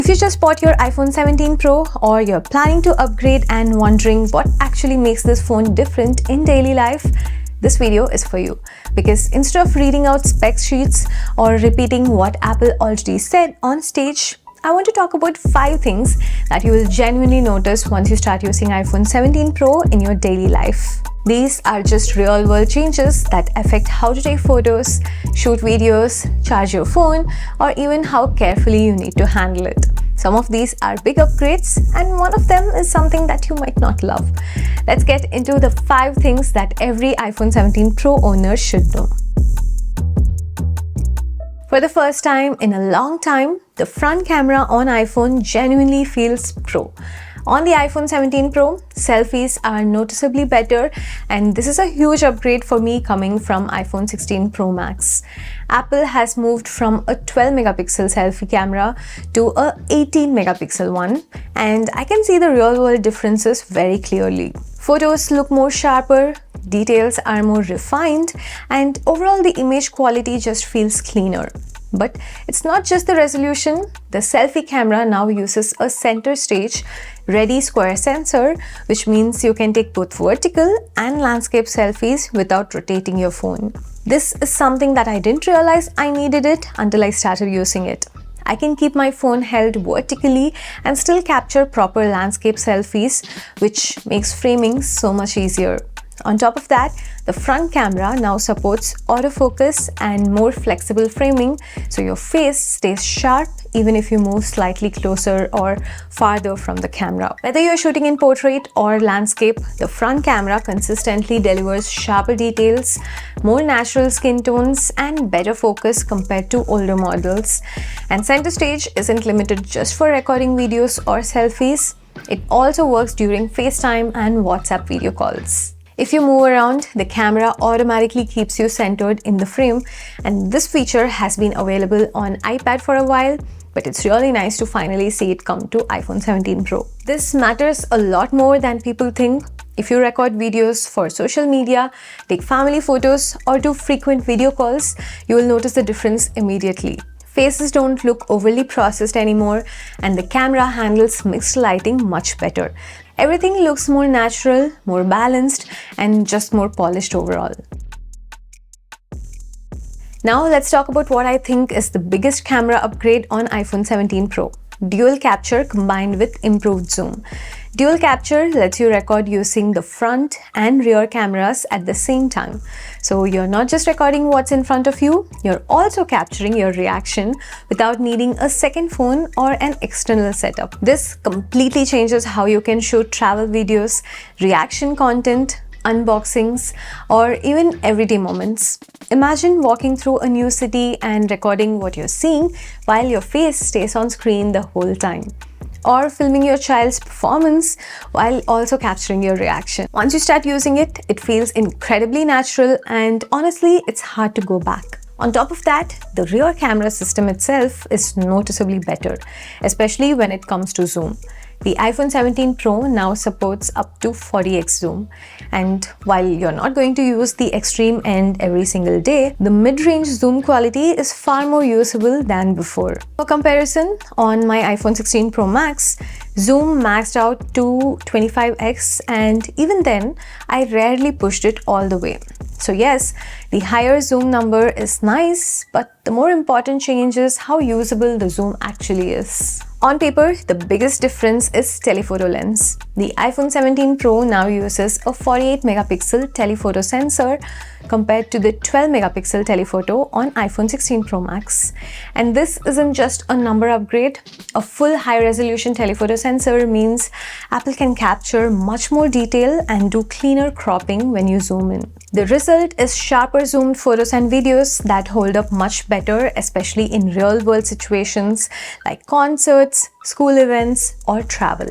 If you just bought your iPhone 17 Pro or you're planning to upgrade and wondering what actually makes this phone different in daily life, this video is for you. Because instead of reading out spec sheets or repeating what Apple already said on stage, I want to talk about 5 things that you will genuinely notice once you start using iPhone 17 Pro in your daily life. These are just real-world changes that affect how to take photos, shoot videos, charge your phone, or even how carefully you need to handle it. Some of these are big upgrades, and one of them is something that you might not love. Let's get into the 5 things that every iPhone 17 Pro owner should know. For the first time in a long time, the front camera on iPhone genuinely feels pro. On the iPhone 17 Pro, selfies are noticeably better, and this is a huge upgrade for me coming from iPhone 16 Pro Max. Apple has moved from a 12 megapixel selfie camera to a 18 megapixel one, and I can see the real world differences very clearly. Photos look more sharper, details are more refined, and overall the image quality just feels cleaner. But it's not just the resolution. The selfie camera now uses a center stage ready square sensor, which means you can take both vertical and landscape selfies without rotating your phone. This is something that I didn't realize I needed it until I started using it. I can keep my phone held vertically and still capture proper landscape selfies, which makes framing so much easier. On top of that, the front camera now supports autofocus and more flexible framing, so your face stays sharp even if you move slightly closer or farther from the camera. Whether you're shooting in portrait or landscape, the front camera consistently delivers sharper details, more natural skin tones, and better focus compared to older models. And center stage isn't limited just for recording videos or selfies. It also works during FaceTime and WhatsApp video calls. If you move around, the camera automatically keeps you centered in the frame, and this feature has been available on iPad for a while, but it's really nice to finally see it come to iPhone 17 Pro. This matters a lot more than people think. If you record videos for social media, take family photos, or do frequent video calls, you will notice the difference immediately. Faces don't look overly processed anymore, and the camera handles mixed lighting much better. Everything looks more natural, more balanced, and just more polished overall. Now let's talk about what I think is the biggest camera upgrade on iPhone 17 Pro. Dual capture combined with improved zoom. Dual capture lets you record using the front and rear cameras at the same time. So you're not just recording what's in front of you, you're also capturing your reaction without needing a second phone or an external setup. This completely changes how you can shoot travel videos, reaction content, unboxings, or even everyday moments. Imagine walking through a new city and recording what you're seeing while your face stays on screen the whole time. Or filming your child's performance while also capturing your reaction. Once you start using it, it feels incredibly natural, and honestly, it's hard to go back. On top of that, the rear camera system itself is noticeably better, especially when it comes to zoom. The iPhone 17 Pro now supports up to 40x zoom, and while you're not going to use the extreme end every single day, the mid-range zoom quality is far more usable than before. For comparison, on my iPhone 16 Pro Max, zoom maxed out to 25x, and even then, I rarely pushed it all the way. So yes, the higher zoom number is nice, but the more important change is how usable the zoom actually is. On paper, the biggest difference is telephoto lens. The iPhone 17 Pro now uses a 48 megapixel telephoto sensor compared to the 12 megapixel telephoto on iPhone 16 Pro Max. And this isn't just a number upgrade. A full high-resolution telephoto sensor means Apple can capture much more detail and do cleaner cropping when you zoom in. The result is sharper zoomed photos and videos that hold up much better, especially in real-world situations like concerts, school events, or travel.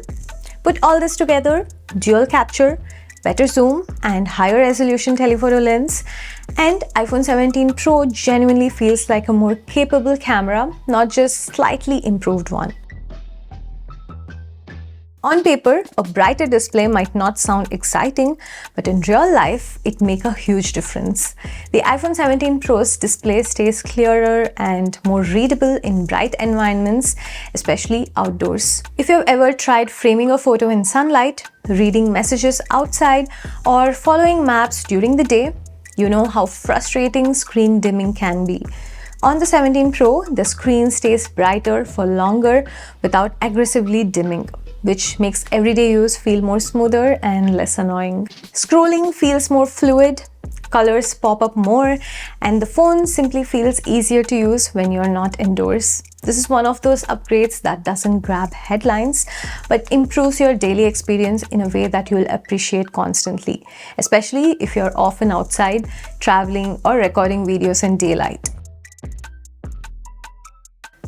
Put all this together, dual capture, better zoom, and higher resolution telephoto lens, and iPhone 17 Pro genuinely feels like a more capable camera, not just slightly improved one. On paper, a brighter display might not sound exciting, but in real life, it makes a huge difference. The iPhone 17 Pro's display stays clearer and more readable in bright environments, especially outdoors. If you've ever tried framing a photo in sunlight, reading messages outside, or following maps during the day, you know how frustrating screen dimming can be. On the 17 Pro, the screen stays brighter for longer without aggressively dimming, which makes everyday use feel more smoother and less annoying. Scrolling feels more fluid, colors pop up more, and the phone simply feels easier to use when you're not indoors. This is one of those upgrades that doesn't grab headlines, but improves your daily experience in a way that you'll appreciate constantly, especially if you're often outside, traveling, or recording videos in daylight.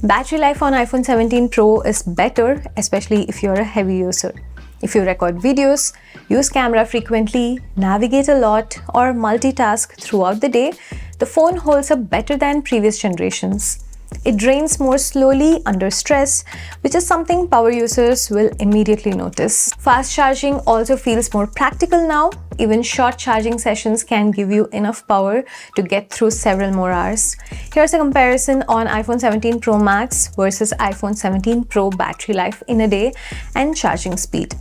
Battery life on iPhone 17 Pro is better, especially if you're a heavy user. If you record videos, use camera frequently, navigate a lot, or multitask throughout the day, the phone holds up better than previous generations. It drains more slowly under stress, which is something power users will immediately notice. Fast charging also feels more practical now. Even short charging sessions can give you enough power to get through several more hours. Here's a comparison on iPhone 17 Pro Max versus iPhone 17 Pro battery life in a day and charging speed.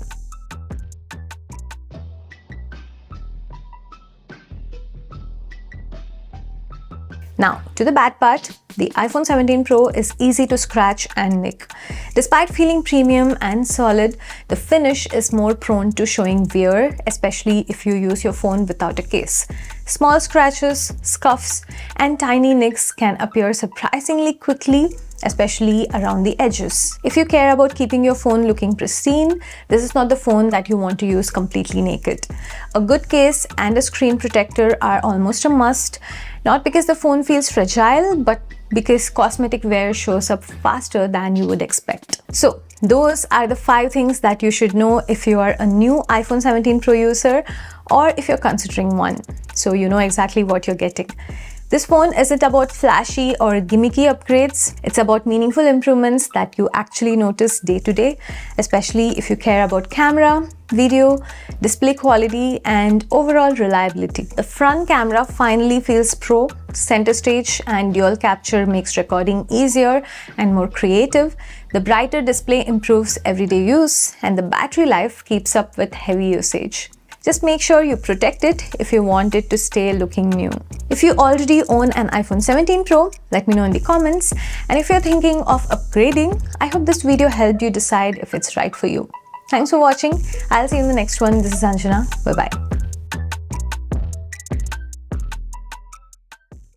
Now, to the bad part, the iPhone 17 Pro is easy to scratch and nick. Despite feeling premium and solid, the finish is more prone to showing wear, especially if you use your phone without a case. Small scratches, scuffs, and tiny nicks can appear surprisingly quickly, especially around the edges. If you care about keeping your phone looking pristine, this is not the phone that you want to use completely naked. A good case and a screen protector are almost a must, not because the phone feels fragile, but because cosmetic wear shows up faster than you would expect. So, those are the 5 things that you should know if you are a new iPhone 17 Pro user or if you're considering one. So you know exactly what you're getting. This phone isn't about flashy or gimmicky upgrades. It's about meaningful improvements that you actually notice day to day, especially if you care about camera, video, display quality, and overall reliability. The front camera finally feels pro, center stage and dual capture makes recording easier and more creative. The brighter display improves everyday use, and the battery life keeps up with heavy usage. Just make sure you protect it if you want it to stay looking new. If you already own an iPhone 17 Pro, let me know in the comments. And if you're thinking of upgrading, I hope this video helped you decide if it's right for you. Thanks for watching. I'll see you in the next one. This is Anjana. Bye-bye.